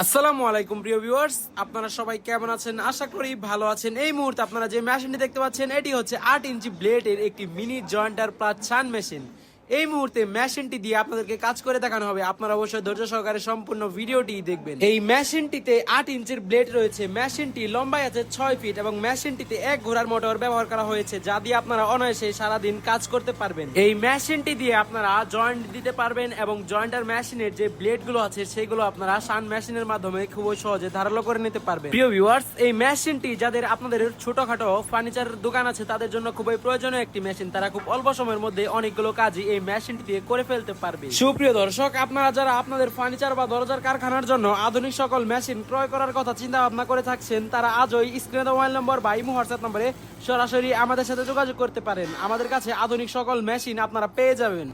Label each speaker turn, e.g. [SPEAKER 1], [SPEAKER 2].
[SPEAKER 1] আসসালামু আলাইকুম প্রিয় ভিউয়ার্স, আপনারা সবাই কেমন আছেন? আশা করি ভালো আছেন। এই মুহূর্তে আপনারা যে মেশিনটি দেখতে পাচ্ছেন এটি হচ্ছে 8 ইঞ্চি ব্লেডের একটি মিনি জয়েন্টার প্লাস ছান মেশিন। এই মুহূর্তে মেশিনটি দিয়ে আপনাদেরকে কাজ করে দেখানো হবে। আপনারা অবশ্যই ধৈর্য সহকারে সম্পূর্ণ ভিডিওটি দেখবেন। এই মেশিনটিতে 8 ইঞ্চির ব্লেড রয়েছে। মেশিনটি লম্বায় আছে 6 ফিট এবং মেশিনটিতে 1 ঘোড়ার মোটর ব্যবহার করা হয়েছে, যা দিয়ে আপনারা অনায়াসে সারাদিন কাজ করতে পারবেন। এই মেশিনটি দিয়ে আপনারা জয়েন্ট দিতে পারবেন এবং জয়েন্টার মেশিনের যে ব্লেড গুলো আছে সেগুলো আপনারা শান মেশিনের মাধ্যমে খুবই সহজে ধারালো করে নিতে পারবেন। প্রিয় ভিউয়ার্স, এই মেশিনটি যাদের আপনাদের ছোটখাটো ফার্নিচার দোকান আছে তাদের জন্য খুবই প্রয়োজনীয় একটি মেশিন। তারা খুব অল্প সময়ের মধ্যে অনেকগুলো কাজই এই মেশিনটি দিয়ে করে ফেলতে পারবে। সুপ্রিয় দর্শক, আপনারা যারা আপনাদের ফার্নিচার বা দরজার কারখানার জন্য আধুনিক সকল মেশিন ক্রয় করার কথা চিন্তা ভাবনা করে থাকছেন, তারা আজই স্ক্রিনে দেওয়া মোবাইল নম্বর বা ইমো হোয়াটসঅ্যাপ নম্বরে সরাসরি আমাদের সাথে যোগাযোগ করতে পারেন। আমাদের কাছে আধুনিক সকল মেশিন আপনারা পেয়ে যাবেন।